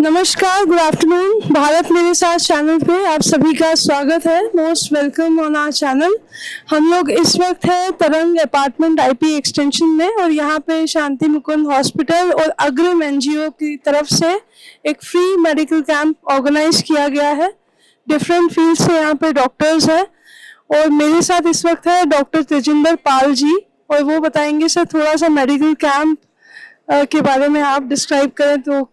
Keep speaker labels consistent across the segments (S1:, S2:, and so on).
S1: नमस्कार, good afternoon. Bharat मेरे साथ चैनल पे आप सभी का स्वागत है। Most welcome on our channel. हम लोग इस वक्त है तरंग अपार्टमेंट आईपी एक्सटेंशन में और यहाँ पे शांति मुकुंद हॉस्पिटल और अग्रिम एनजीओ की तरफ से एक फ्री मेडिकल कैंप ऑर्गेनाइज किया गया है। डिफरेंट फील्ड से यहाँ पे डॉक्टर्स हैं और मेरे साथ इस वक्त है डॉक्टर तेजिंदर पाल जी और वो बताएंगे सर थोड़ा सा मेडिकल कैंप के बारे में। आप डिस्क्राइब करें तो।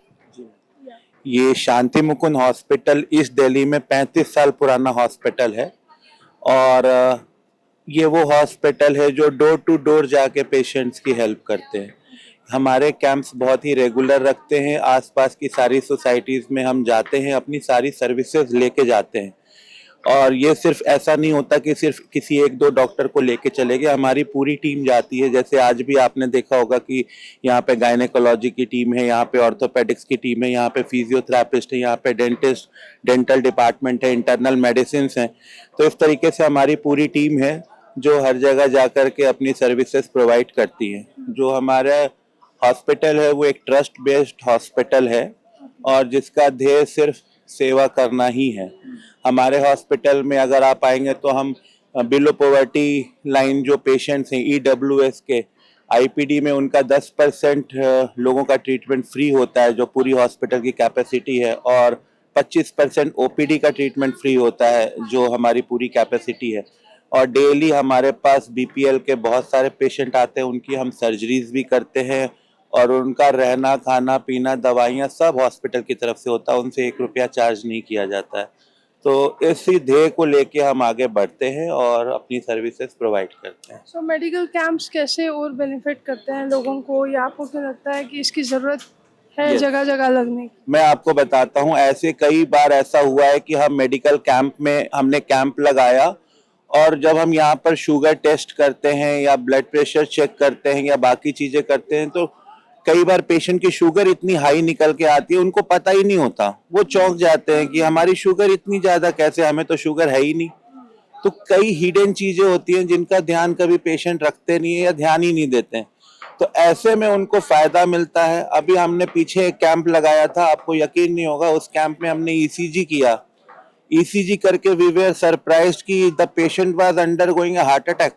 S2: ये शांति मुकुंद हॉस्पिटल ईस्ट दिल्ली में 35 साल पुराना हॉस्पिटल है और ये वो हॉस्पिटल है जो डोर टू डोर जाके पेशेंट्स की हेल्प करते हैं। हमारे कैंप्स बहुत ही रेगुलर रखते हैं। आसपास की सारी सोसाइटीज़ में हम जाते हैं, अपनी सारी सर्विसेज लेके जाते हैं। और ये सिर्फ ऐसा नहीं होता कि सिर्फ किसी एक दो डॉक्टर को लेके चले गए, हमारी पूरी टीम जाती है। जैसे आज भी आपने देखा होगा कि यहाँ पे गायनेकोलॉजी की टीम है, यहाँ पे ऑर्थोपेडिक्स की टीम है, यहाँ पे फिजियोथेरापिस्ट है, यहाँ पे डेंटिस्ट, डेंटल डिपार्टमेंट है, इंटरनल मेडिसिन हैं। तो इस तरीके से हमारी पूरी टीम है जो हर जगह जा कर के अपनी सर्विसेज प्रोवाइड करती है। जो हमारा हॉस्पिटल है वो एक ट्रस्ट बेस्ड हॉस्पिटल है और जिसका ध्येय सिर्फ सेवा करना ही है। हमारे हॉस्पिटल में अगर आप आएंगे तो हम बिलो पॉवर्टी लाइन जो पेशेंट्स हैं ईडब्ल्यूएस के, आईपीडी में उनका 10% लोगों का ट्रीटमेंट फ्री होता है जो पूरी हॉस्पिटल की कैपेसिटी है, और 25% ओपीडी का ट्रीटमेंट फ्री होता है जो हमारी पूरी कैपेसिटी है। और डेली हमारे पास बीपीएल के बहुत सारे पेशेंट आते हैं, उनकी हम सर्जरीज भी करते हैं और उनका रहना, खाना, पीना, दवाइयाँ सब हॉस्पिटल की तरफ से होता है। उनसे 1 रुपया चार्ज नहीं किया जाता है। तो इसी ध्येय को लेके हम आगे बढ़ते हैं और अपनी सर्विसेज प्रोवाइड करते हैं।
S1: सो मेडिकल कैंप्स कैसे और बेनिफिट करते हैं लोगों को, या आपको क्या लगता है कि इसकी ज़रूरत है जगह जगह लगने की?
S2: मैं आपको बताता हूँ, ऐसे कई बार ऐसा हुआ है कि हम मेडिकल कैंप में हमने कैंप लगाया और जब हम यहाँ पर शुगर टेस्ट करते हैं या ब्लड प्रेशर चेक करते हैं या बाकी चीज़ें करते हैं तो कई बार पेशेंट की शुगर इतनी हाई निकल के आती है, उनको पता ही नहीं होता। वो चौंक जाते हैं कि हमारी शुगर इतनी ज़्यादा कैसे, हमें तो शुगर है ही नहीं। तो कई हिडन चीज़ें होती हैं जिनका ध्यान कभी पेशेंट रखते नहीं है या ध्यान ही नहीं देते हैं। तो ऐसे में उनको फ़ायदा मिलता है। अभी हमने पीछे एक कैंप लगाया था, आपको यकीन नहीं होगा, उस कैंप में हमने ईसीजी किया। ईसीजी करके वी वर सरप्राइज्ड कि the patient was undergoing a heart attack.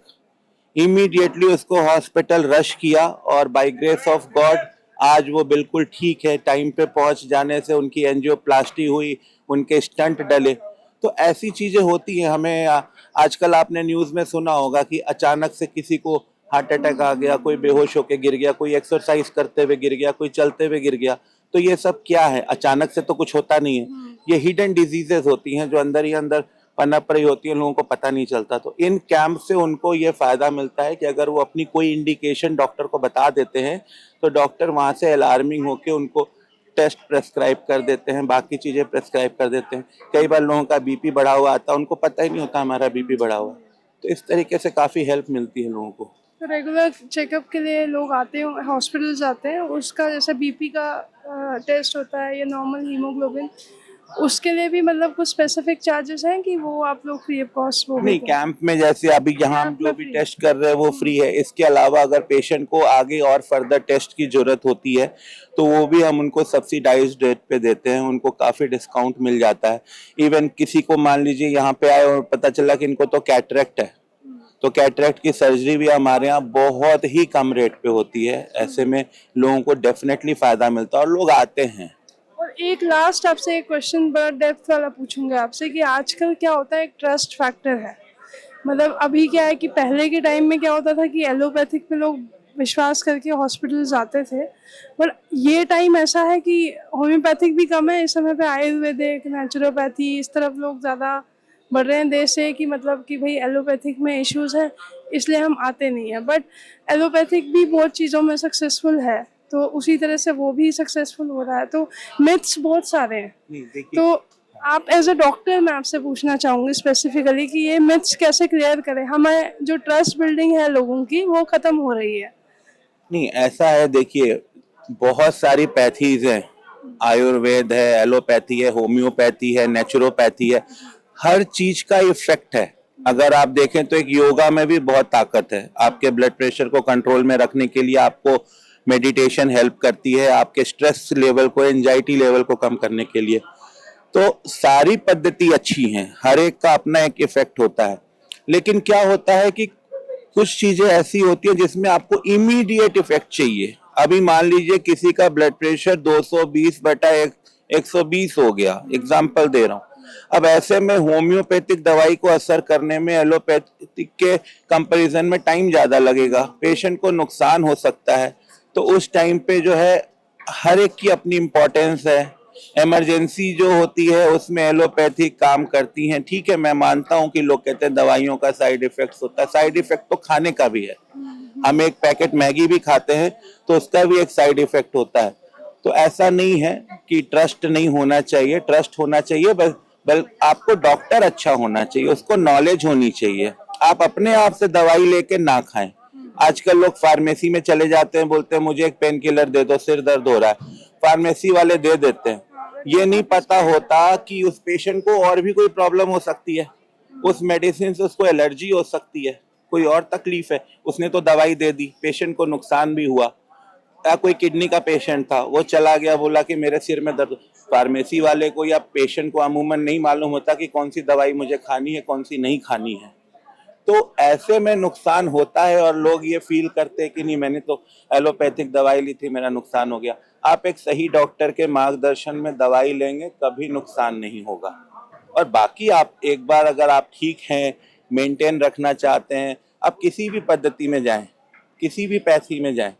S2: Immediately उसको हॉस्पिटल रश किया और बाय ग्रेस ऑफ गॉड आज वो बिल्कुल ठीक है। टाइम पे पहुंच जाने से उनकी एंजियोप्लास्टी हुई, उनके स्टंट डले। तो ऐसी चीज़ें होती हैं। हमें आजकल आपने न्यूज़ में सुना होगा कि अचानक से किसी को हार्ट अटैक आ गया, कोई बेहोश होकर गिर गया, कोई एक्सरसाइज करते हुए गिर गया, कोई चलते हुए गिर गया। तो ये सब क्या है? अचानक से तो कुछ होता नहीं है। ये हिडन डिजीजेस होती हैं जो अंदर ही अंदर पनप रही होती है, लोगों को पता नहीं चलता। तो इन कैंप से उनको ये फायदा मिलता है कि अगर वो अपनी कोई इंडिकेशन डॉक्टर को बता देते हैं तो डॉक्टर वहाँ से अलार्मिंग होके उनको टेस्ट प्रेस्क्राइब कर देते हैं, बाकी चीज़ें प्रेस्क्राइब कर देते हैं। कई बार लोगों का बीपी बढ़ा हुआ आता है, उनको पता ही नहीं होता हमारा बीपी बढ़ा हुआ। तो इस तरीके से काफ़ी हेल्प मिलती है लोगों को।
S1: तो रेगुलर चेकअप के लिए लोग आते हैं, हॉस्पिटल जाते हैं, उसका जैसे बीपी का टेस्ट होता है या नॉर्मल हीमोग्लोबिन, उसके लिए भी मतलब कुछ स्पेसिफिक चार्जेस हैं कि वो आप लोग फ्री ऑफ कॉस्ट वो
S2: नहीं, कैंप में जैसे अभी यहाँ हम जो भी टेस्ट कर रहे हैं वो फ्री है। इसके अलावा अगर पेशेंट को आगे और फर्दर टेस्ट की जरूरत होती है तो वो भी हम उनको सब्सिडाइज्ड रेट पे देते हैं, उनको काफ़ी डिस्काउंट मिल जाता है। इवन किसी को मान लीजिए यहाँ पे आए और पता चला कि इनको तो कैटरेक्ट है, तो कैटरेक्ट की सर्जरी भी हमारे यहाँ बहुत ही कम रेट पे होती है। ऐसे में लोगों को डेफिनेटली फ़ायदा मिलता है और लोग आते हैं।
S1: और एक लास्ट आपसे एक क्वेश्चन बड़ा डेप्थ वाला पूछूंगा आपसे कि आजकल क्या होता है, एक ट्रस्ट फैक्टर है। मतलब अभी क्या है कि पहले के टाइम में क्या होता था कि एलोपैथिक पे लोग विश्वास करके हॉस्पिटल जाते थे, पर ये टाइम ऐसा है कि होम्योपैथिक भी कम है इस समय पे, आयुर्वेदिक, नेचुरोपैथी, इस तरफ लोग ज़्यादा बढ़ रहे हैं देश से कि मतलब कि भाई एलोपैथिक में इश्यूज हैं इसलिए हम आते नहीं हैं। बट एलोपैथिक भी बहुत चीज़ों में सक्सेसफुल है, तो उसी तरह से वो भी सक्सेसफुल हो रहा है। तो मिथ्स बहुत सारे हैं। तो आप एज अ डॉक्टर मैं आपसे पूछना चाहूँगी स्पेसिफिकली कि ये मिथ्स कैसे क्लियर करें, हमें जो ट्रस्ट बिल्डिंग है लोगों की वो ख़त्म हो रही है।
S2: नहीं, ऐसा है, देखिए बहुत सारी पैथीज हैं। आयुर्वेद है, एलोपैथी है, होम्योपैथी है, नेचुरोपैथी है। हर चीज का इफेक्ट है। अगर आप देखें तो एक योगा में भी बहुत ताकत है। आपके ब्लड प्रेशर को कंट्रोल में रखने के लिए आपको मेडिटेशन हेल्प करती है आपके स्ट्रेस लेवल को, एंजाइटी लेवल को कम करने के लिए। तो सारी पद्धति अच्छी हैं, हर एक का अपना एक इफेक्ट होता है। लेकिन क्या होता है कि कुछ चीजें ऐसी होती है जिसमें आपको इमीडिएट इफेक्ट चाहिए। अभी मान लीजिए किसी का ब्लड प्रेशर 220/120 हो गया, एग्जाम्पल दे रहा हूँ। अब ऐसे में होम्योपैथिक दवाई को असर करने में एलोपैथिक के कंपैरिजन में टाइम ज्यादा लगेगा, पेशेंट को नुकसान हो सकता है। तो उस टाइम पे जो है हर एक की अपनी इम्पोर्टेंस है। इमरजेंसी जो होती है उसमें एलोपैथिक काम करती हैं, ठीक है, मैं मानता हूँ कि लोग कहते हैं दवाइयों का साइड इफेक्ट होता है, साइड इफेक्ट तो खाने का भी है। हम एक पैकेट मैगी भी खाते हैं तो उसका भी एक साइड इफेक्ट होता है। तो ऐसा नहीं है कि ट्रस्ट नहीं होना चाहिए, ट्रस्ट होना चाहिए, बल आपको डॉक्टर अच्छा होना चाहिए, उसको नॉलेज होनी चाहिए। आप अपने आप से दवाई लेके ना खाएं। आजकल लोग फार्मेसी में चले जाते हैं, बोलते हैं मुझे एक पेन किलर दे दो, सिर दर्द हो रहा है, फार्मेसी वाले दे देते हैं। ये नहीं पता होता कि उस पेशेंट को और भी कोई प्रॉब्लम हो सकती है, उस मेडिसिन से उसको एलर्जी हो सकती है, कोई और तकलीफ है, उसने तो दवाई दे दी, पेशेंट को नुकसान भी हुआ। या कोई किडनी का पेशेंट था, वो चला गया, बोला कि मेरे सिर में दर्द। फार्मेसी वाले को या पेशेंट को अमूमन नहीं मालूम होता कि कौन सी दवाई मुझे खानी है, कौन सी नहीं खानी है। तो ऐसे में नुकसान होता है और लोग ये फील करते हैं कि नहीं, मैंने तो एलोपैथिक दवाई ली थी, मेरा नुकसान हो गया। आप एक सही डॉक्टर के मार्गदर्शन में दवाई लेंगे, कभी नुकसान नहीं होगा। और बाकी आप एक बार अगर आप ठीक हैं, मेंटेन रखना चाहते हैं, आप किसी भी पद्धति में जाएं, किसी भी पैथी में जाएं,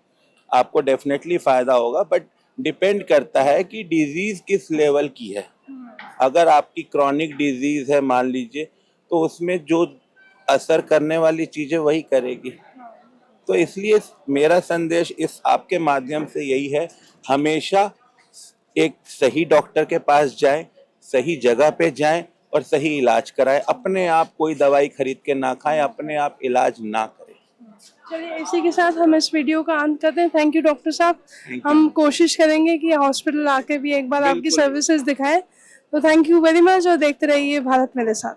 S2: आपको डेफिनेटली फायदा होगा। बट डिपेंड करता है कि डिजीज किस लेवल की है। अगर आपकी क्रॉनिक डिजीज है मान लीजिए, तो उसमें जो असर करने वाली चीजें वही करेगी। तो इसलिए मेरा संदेश इस आपके माध्यम से यही है, हमेशा एक सही डॉक्टर के पास जाएं, सही जगह पे जाएं और सही इलाज कराएं। अपने आप कोई दवाई खरीद के ना खाएं, अपने आप इलाज ना करें।
S1: चलिए, इसी के साथ हम इस वीडियो का अंत करते हैं। थैंक यू डॉक्टर साहब। हम कोशिश करेंगे कि हॉस्पिटल आके भी एक बार आपकी
S2: बिल्कुल।
S1: सर्विसेज दिखाएं। तो थैंक यू वेरी मच और देखते रहिए भारत मेरे साथ।